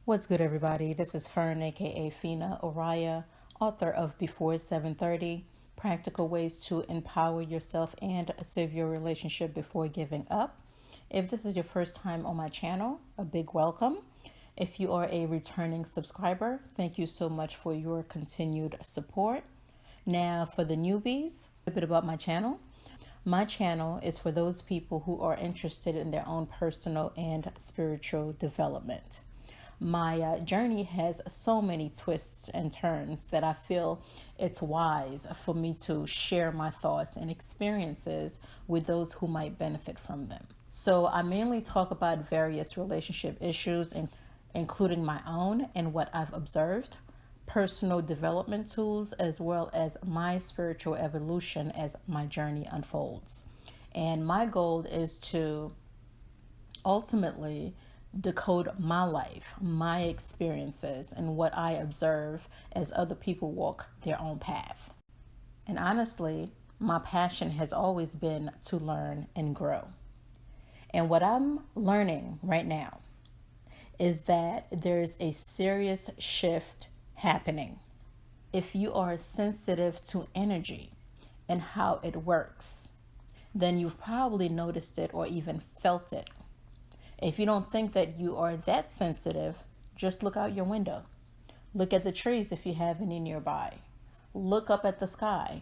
What's good, everybody? This is Fern, aka Fina Oraya, author of Before 7:30 Practical Ways to Empower Yourself and Save Your Relationship Before Giving Up. If this is your first time on my channel, a big welcome. If you are a returning subscriber, thank you so much for your continued support. Now, for the newbies, a bit about my channel. My channel is for those people who are interested in their own personal and spiritual development. My journey has so many twists and turns that I feel it's wise for me to share my thoughts and experiences with those who might benefit from them. So I mainly talk about various relationship issues, including my own and what I've observed, personal development tools, as well as my spiritual evolution as my journey unfolds. And my goal is to ultimately decode my life, my experiences, and what I observe as other people walk their own path. And honestly, my passion has always been to learn and grow. And what I'm learning right now is that there's a serious shift happening. If you are sensitive to energy and how it works, then you've probably noticed it or even felt it. If you don't think that you are that sensitive, just look out your window. Look at the trees if you have any nearby. Look up at the sky.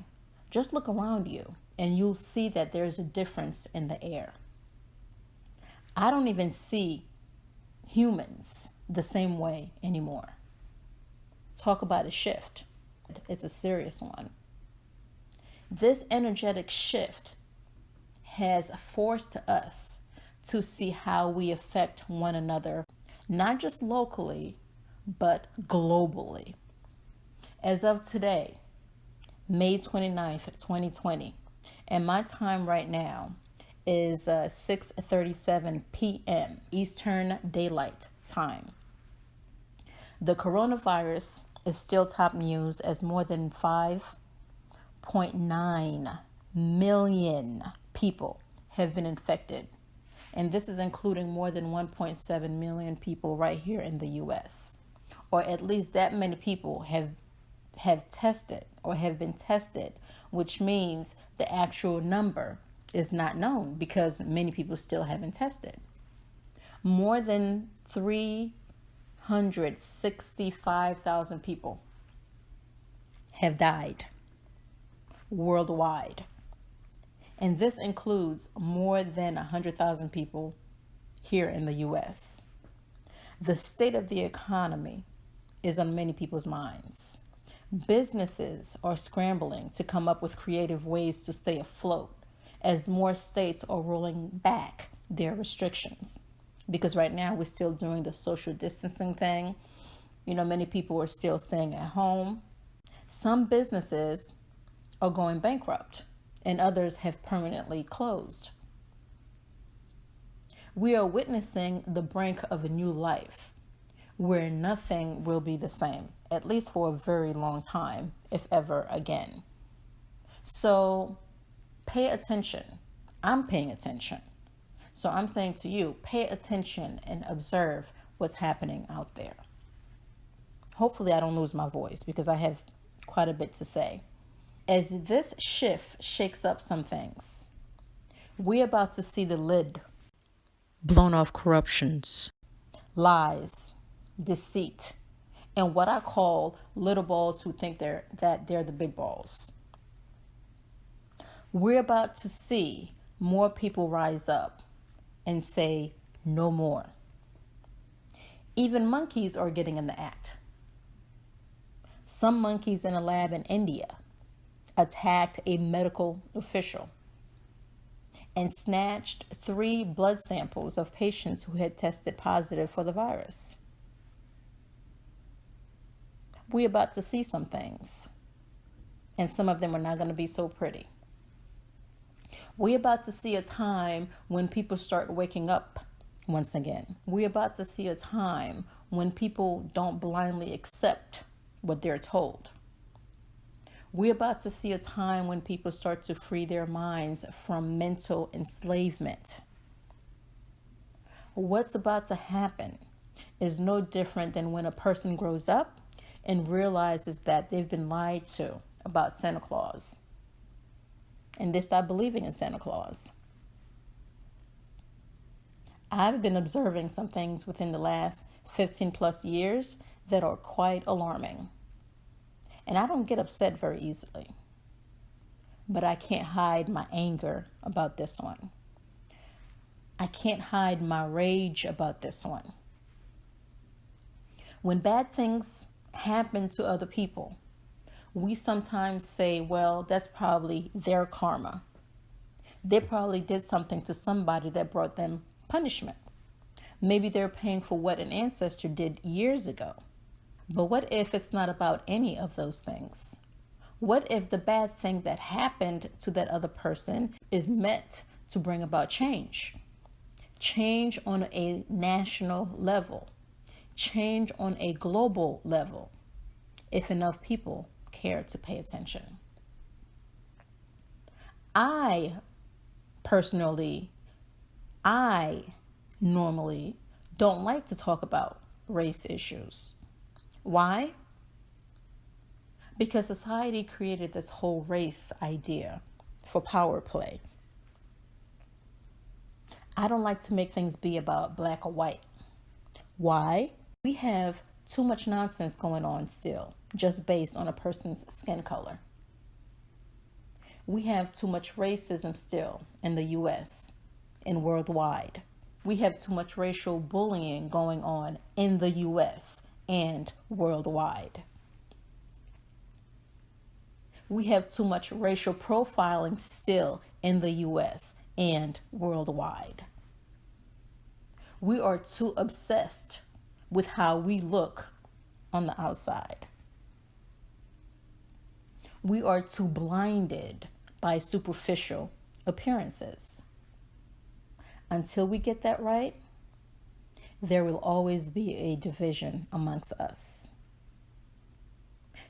Just look around you and you'll see that there's a difference in the air. I don't even see humans the same way anymore. Talk about a shift. It's a serious one. This energetic shift has forced us to see how we affect one another, not just locally, but globally. As of today, May 29th, 2020, and my time right now is 6:37 p.m. Eastern Daylight Time. The coronavirus is still top news as more than 5.9 million people have been infected. And this is including more than 1.7 million people right here in the US. Or at least that many people have tested or have been tested, which means the actual number is not known because many people still haven't tested. More than 365,000 people have died worldwide. And this includes more than 100,000 people here in the US. The state of the economy is on many people's minds. Businesses are scrambling to come up with creative ways to stay afloat as more states are rolling back their restrictions. Because right now we're still doing the social distancing thing. Many people are still staying at home. Some businesses are going bankrupt, and others have permanently closed. We are witnessing the brink of a new life where nothing will be the same, at least for a very long time, if ever again. So pay attention. I'm paying attention. So I'm saying to you, pay attention and observe what's happening out there. Hopefully I don't lose my voice because I have quite a bit to say. As this shift shakes up some things, we're about to see the lid blown off corruptions, lies, deceit, and what I call little balls who think they're the big balls. We're about to see more people rise up and say no more. Even monkeys are getting in the act. Some monkeys in a lab in India attacked a medical official and snatched 3 blood samples of patients who had tested positive for the virus. We're about to see some things, and some of them are not going to be so pretty. We're about to see a time when people start waking up once again. We're about to see a time when people don't blindly accept what they're told. We're about to see a time when people start to free their minds from mental enslavement. What's about to happen is no different than when a person grows up and realizes that they've been lied to about Santa Claus, and they stop believing in Santa Claus. I've been observing some things within the last 15 plus years that are quite alarming. And I don't get upset very easily. But I can't hide my anger about this one. I can't hide my rage about this one. When bad things happen to other people, we sometimes say, well, that's probably their karma. They probably did something to somebody that brought them punishment. Maybe they're paying for what an ancestor did years ago. But what if it's not about any of those things? What if the bad thing that happened to that other person is meant to bring about change? Change on a national level. Change on a global level, if enough people care to pay attention. I normally don't like to talk about race issues. Why? Because society created this whole race idea for power play. I don't like to make things be about black or white. Why? We have too much nonsense going on still, just based on a person's skin color. We have too much racism still in the US and worldwide. We have too much racial bullying going on in the US and worldwide. We have too much racial profiling still in the US and worldwide. We are too obsessed with how we look on the outside. We are too blinded by superficial appearances. Until we get that right, there will always be a division amongst us.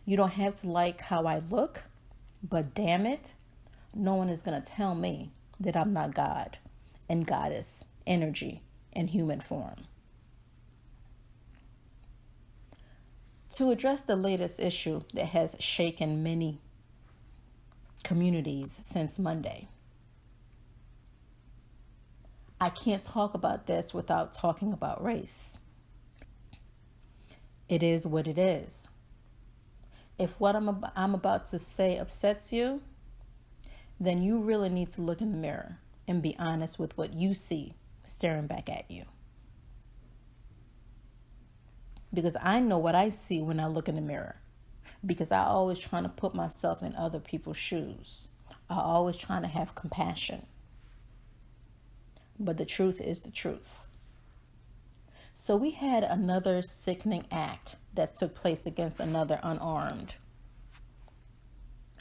You don't have to like how I look, but damn it, no one is going to tell me that I'm not God and goddess energy in human form. To address the latest issue that has shaken many communities since Monday, I can't talk about this without talking about race. It is what it is. If what I'm about to say upsets you, then you really need to look in the mirror and be honest with what you see staring back at you. Because I know what I see when I look in the mirror. Because I always trying to put myself in other people's shoes. I always trying to have compassion. But the truth is the truth. So we had another sickening act that took place against another unarmed.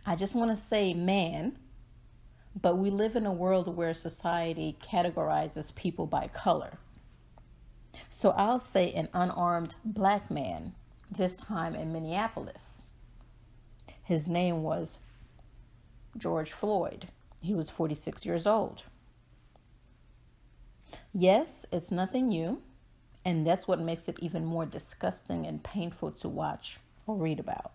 I just want to say man, but we live in a world where society categorizes people by color. So I'll say an unarmed black man, this time in Minneapolis. His name was George Floyd. He was 46 years old. Yes, it's nothing new, and that's what makes it even more disgusting and painful to watch or read about.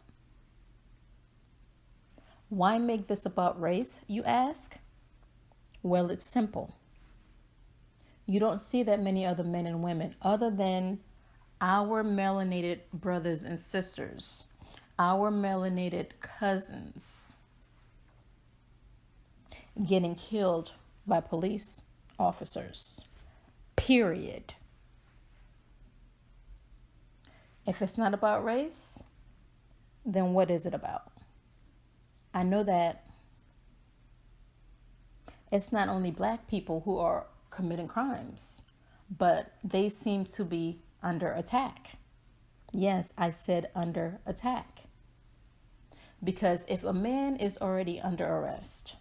Why make this about race, you ask? Well, it's simple. You don't see that many other men and women other than our melanated brothers and sisters, our melanated cousins, getting killed by police officers. Period. If it's not about race, then what is it about? I know that it's not only black people who are committing crimes, but they seem to be under attack. Yes, I said under attack. Because if a man is already under arrest,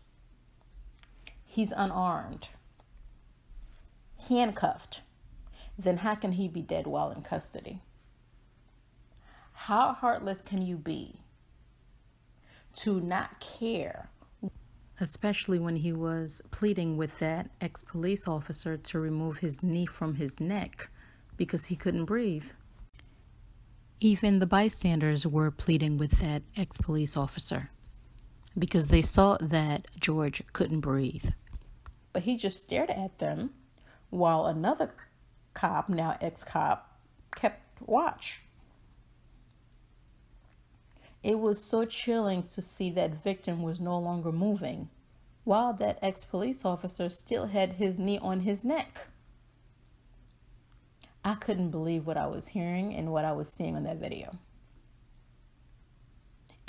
he's unarmed, handcuffed, then how can he be dead while in custody? How heartless can you be to not care? Especially when he was pleading with that ex-police officer to remove his knee from his neck because he couldn't breathe. Even the bystanders were pleading with that ex-police officer because they saw that George couldn't breathe. But he just stared at them while another cop, now ex-cop, kept watch. It was so chilling to see that victim was no longer moving, while that ex-police officer still had his knee on his neck. I couldn't believe what I was hearing and what I was seeing on that video.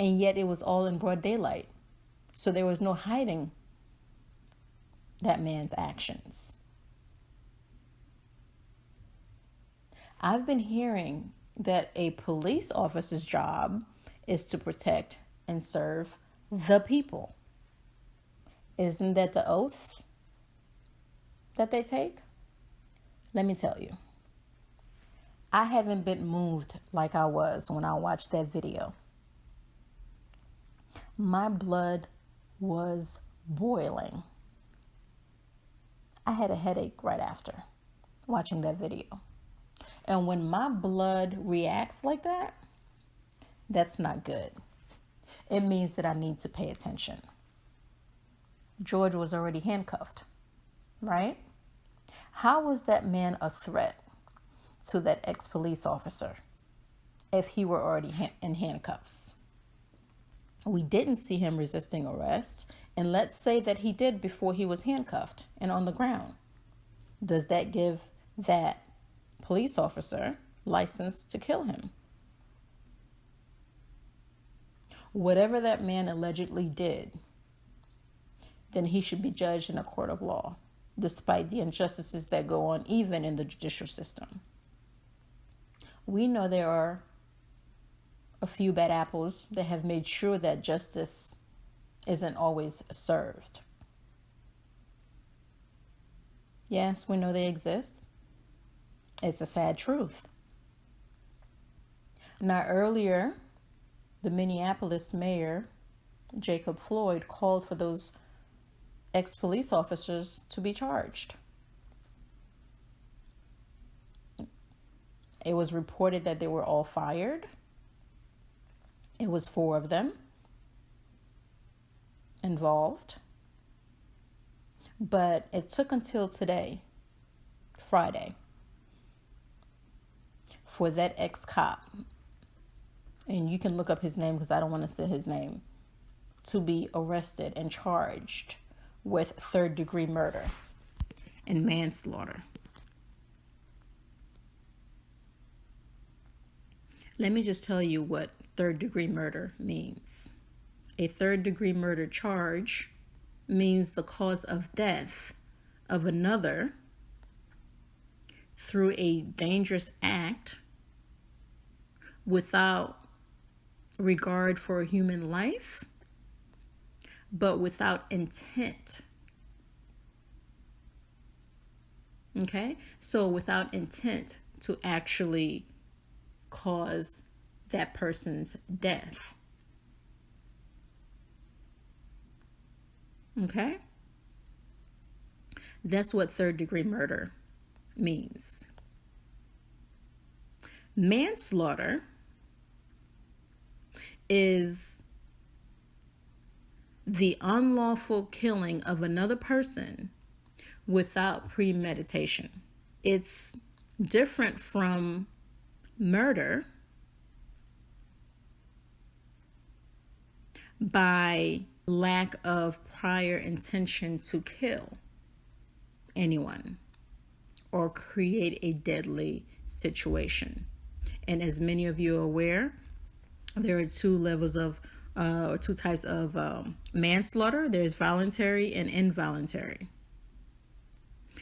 And yet it was all in broad daylight. So there was no hiding that man's actions. I've been hearing that a police officer's job is to protect and serve the people. Isn't that the oath that they take? Let me tell you, I haven't been moved like I was when I watched that video. My blood was boiling. I had a headache right after watching that video. And when my blood reacts like that, that's not good. It means that I need to pay attention. George was already handcuffed, right? How was that man a threat to that ex-police officer if he were already in handcuffs? We didn't see him resisting arrest, and let's say that he did before he was handcuffed and on the ground. Does that give that police officer license to kill him? Whatever that man allegedly did, then he should be judged in a court of law, despite the injustices that go on even in the judicial system. We know there are a few bad apples that have made sure that justice isn't always served. Yes, we know they exist. It's a sad truth. Now, earlier, the Minneapolis mayor, Jacob Floyd, called for those ex-police officers to be charged. It was reported that they were all fired. It was 4 of them involved. But it took until today, Friday, for that ex-cop, and you can look up his name because I don't want to say his name, to be arrested and charged with 3rd-degree murder and manslaughter. Let me just tell you what 3rd-degree murder means. A 3rd-degree murder charge means the cause of death of another through a dangerous act without regard for human life, but without intent. Okay? So without intent to actually cause that person's death. Okay? That's what 3rd-degree murder means. Manslaughter is the unlawful killing of another person without premeditation. It's different from murder by lack of prior intention to kill anyone or create a deadly situation. And as many of you are aware, there are 2 levels of or 2 types of manslaughter. There's voluntary and involuntary.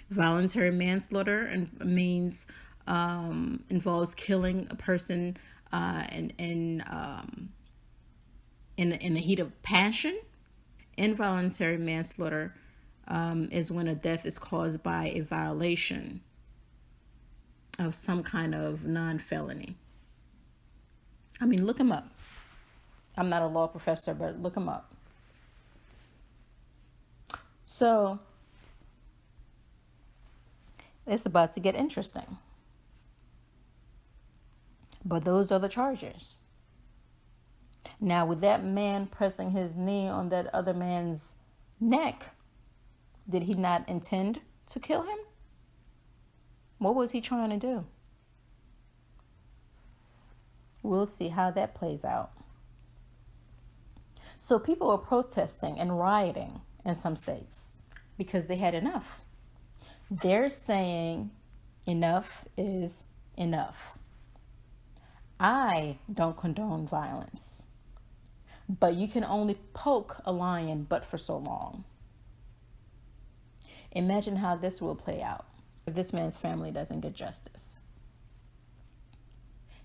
Voluntary manslaughter means involves killing a person in the heat of passion. Involuntary manslaughter is when a death is caused by a violation of some kind of non-felony. I mean, look them up. I'm not a law professor, but look them up. So it's about to get interesting. But those are the charges. Now, with that man pressing his knee on that other man's neck, did he not intend to kill him? What was he trying to do? We'll see how that plays out. So people are protesting and rioting in some states because they had enough. They're saying enough is enough. I don't condone violence, but you can only poke a lion but for so long. Imagine how this will play out if this man's family doesn't get justice.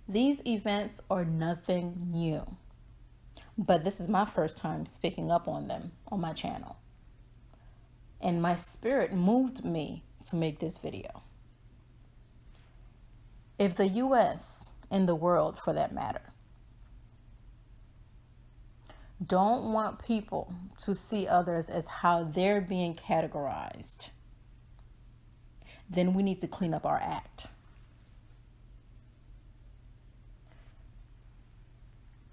These events are nothing new, but this is my first time speaking up on them on my channel. And my spirit moved me to make this video. If the U.S. and the world, for that matter, don't want people to see others as how they're being categorized, then we need to clean up our act.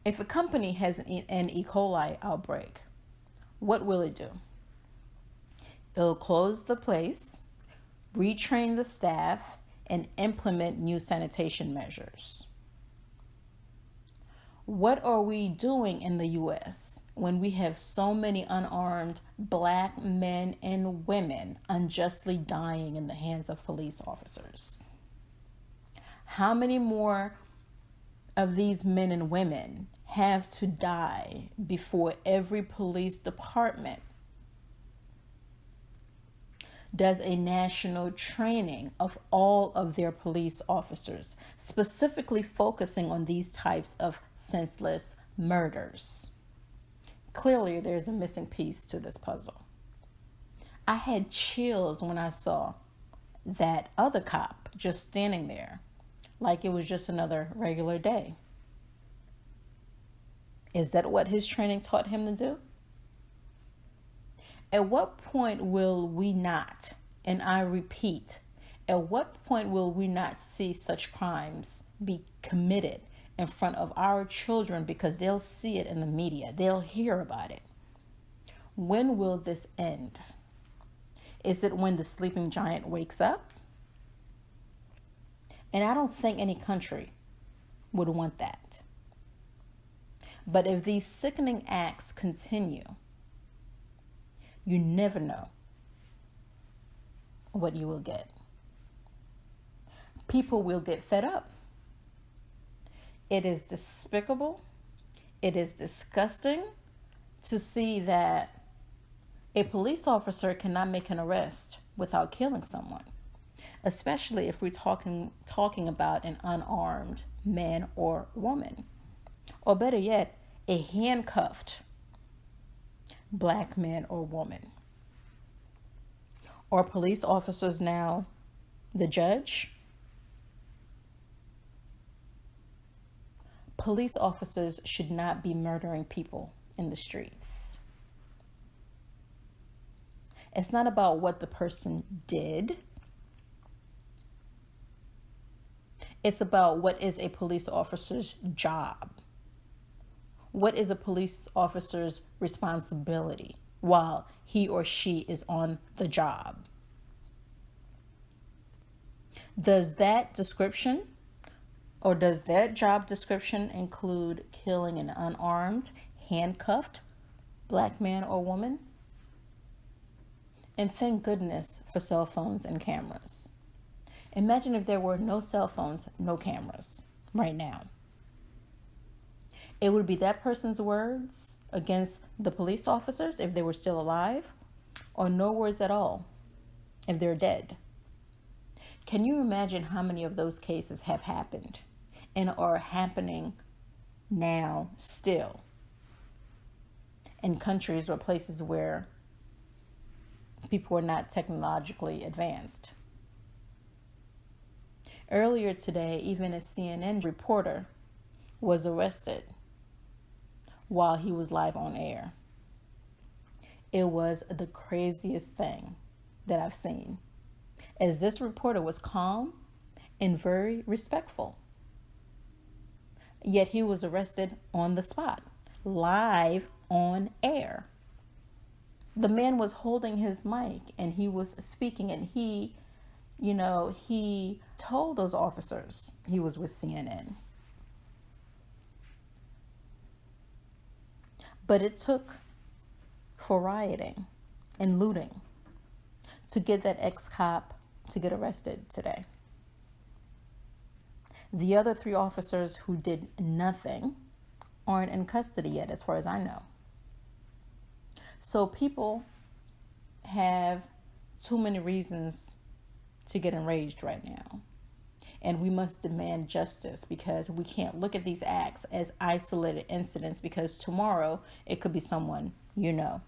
If a company has an E. coli outbreak, what will it do? It'll close the place, retrain the staff, and implement new sanitation measures. What are we doing in the U.S. when we have so many unarmed Black men and women unjustly dying in the hands of police officers? How many more of these men and women have to die before every police department does a national training of all of their police officers, specifically focusing on these types of senseless murders? Clearly, there's a missing piece to this puzzle. I had chills when I saw that other cop just standing there like it was just another regular day. Is that what his training taught him to do? At what point will we not, and I repeat, at what point will we not see such crimes be committed in front of our children because they'll see it in the media, they'll hear about it? When will this end? Is it when the sleeping giant wakes up? And I don't think any country would want that. But if these sickening acts continue, you never know what you will get. People will get fed up. It is despicable. It is disgusting to see that a police officer cannot make an arrest without killing someone, especially if we're talking about an unarmed man or woman, or better yet, a handcuffed Black man or woman. Are police officers now the judge? Police officers should not be murdering people in the streets. It's not about what the person did. It's about what is a police officer's job. What is a police officer's responsibility while he or she is on the job? Does that description, or does that job description include killing an unarmed, handcuffed Black man or woman? And thank goodness for cell phones and cameras. Imagine if there were no cell phones, no cameras right now. It would be that person's words against the police officers if they were still alive, or no words at all if they're dead. Can you imagine how many of those cases have happened and are happening now still in countries or places where people are not technologically advanced? Earlier today, even a CNN reporter was arrested while he was live on air. It was the craziest thing that I've seen, as this reporter was calm and very respectful. Yet he was arrested on the spot, live on air. The man was holding his mic and he was speaking, and he told those officers he was with CNN. But it took for rioting and looting to get that ex-cop to get arrested today. The other 3 officers who did nothing aren't in custody yet, as far as I know. So people have too many reasons to get enraged right now. And we must demand justice, because we can't look at these acts as isolated incidents, because tomorrow it could be someone you know.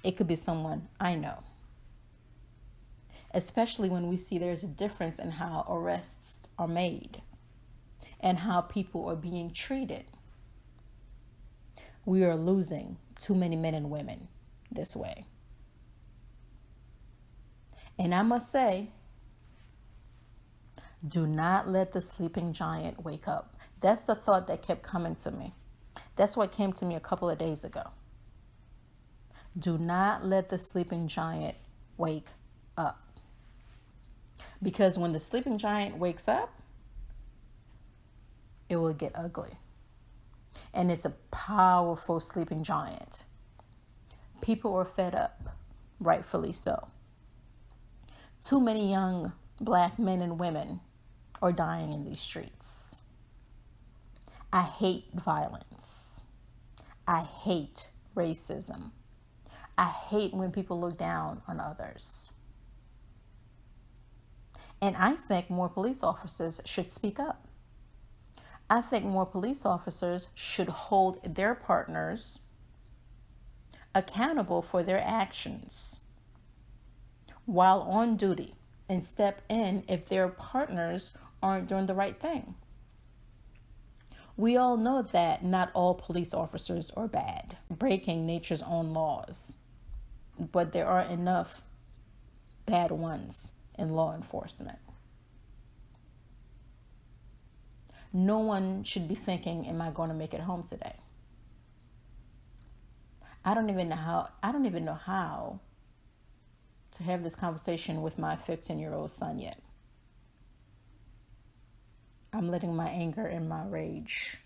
It could be someone I know. Especially when we see there's a difference in how arrests are made and how people are being treated. We are losing too many men and women this way. And I must say, do not let the sleeping giant wake up. That's the thought that kept coming to me. That's what came to me a couple of days ago. Do not let the sleeping giant wake up. Because when the sleeping giant wakes up, it will get ugly. And it's a powerful sleeping giant. People are fed up, rightfully so. Too many young Black men and women are dying in these streets. I hate violence. I hate racism. I hate when people look down on others. And I think more police officers should speak up. I think more police officers should hold their partners accountable for their actions while on duty, and step in if their partners aren't doing the right thing. We all know that not all police officers are bad, breaking nature's own laws, but there are enough bad ones in law enforcement. No one should be thinking, am I going to make it home today? I don't even know how to have this conversation with my 15-year-old son yet. I'm letting my anger and my rage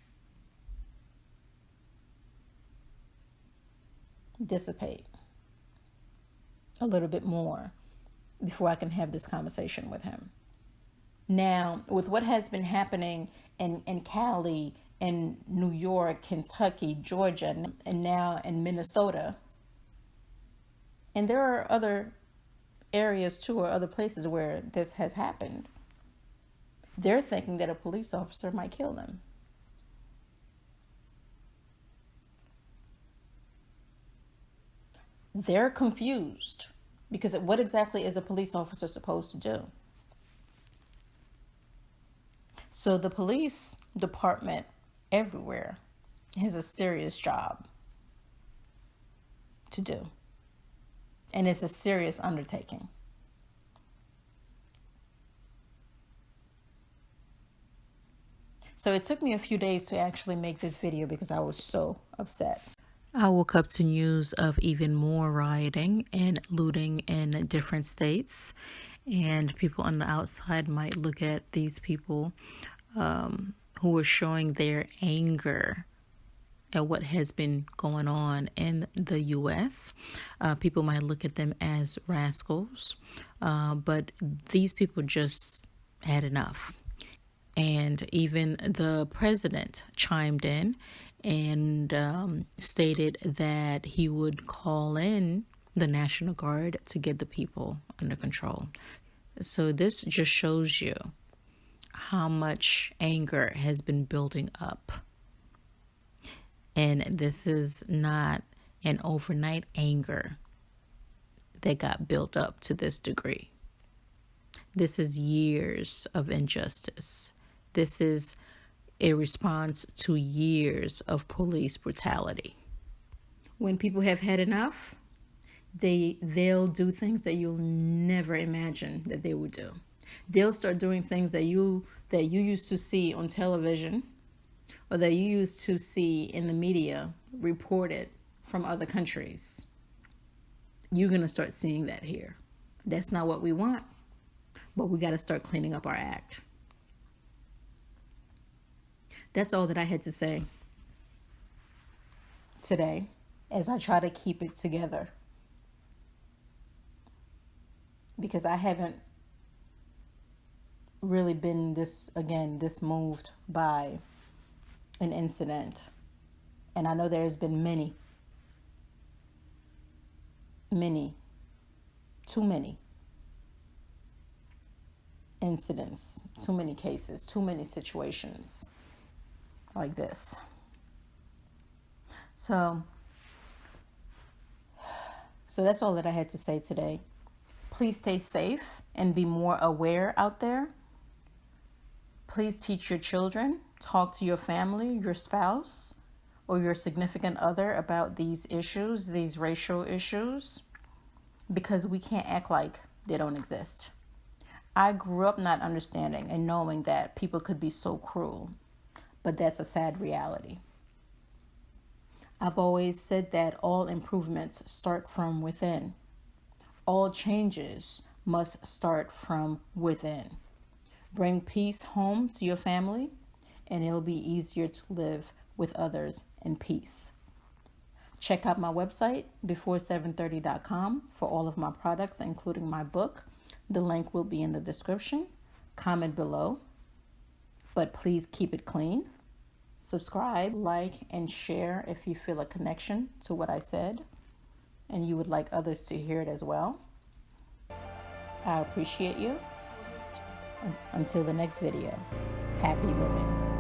dissipate a little bit more before I can have this conversation with him. Now, with what has been happening in Cali, in New York, Kentucky, Georgia, and now in Minnesota, and there are other areas too, or other places where this has happened, they're thinking that a police officer might kill them. They're confused because what exactly is a police officer supposed to do? So the police department everywhere has a serious job to do. And it's a serious undertaking. So it took me a few days to actually make this video because I was so upset. I woke up to news of even more rioting and looting in different states. And people on the outside might look at these people who are showing their anger at what has been going on in the U.S. People might look at them as rascals, but these people just had enough. And even the president chimed in and stated that he would call in the National Guard to get the people under control. So this just shows you how much anger has been building up. And this is not an overnight anger that got built up to this degree. This is years of injustice. This is a response to years of police brutality. When people have had enough, they'll do things that you'll never imagine that they would do. They'll start doing things that you used to see on television or that you used to see in the media reported from other countries. You're going to start seeing that here. That's not what we want, but we got to start cleaning up our act. That's all that I had to say today as I try to keep it together. Because I haven't really been this moved by an incident. And I know there's been many, too many incidents, too many cases, too many situations like this. So that's all that I had to say today. Please stay safe and be more aware out there. Please teach your children, talk to your family, your spouse, or your significant other about these issues, these racial issues, because we can't act like they don't exist. I grew up not understanding and knowing that people could be so cruel, but that's a sad reality. I've always said that all improvements start from within. All changes must start from within. Bring peace home to your family, and it'll be easier to live with others in peace. Check out my website, before730.com, for all of my products, including my book. The link will be in the description. Comment below. But please keep it clean. Subscribe, like, and share if you feel a connection to what I said and you would like others to hear it as well. I appreciate you. Until the next video, happy living.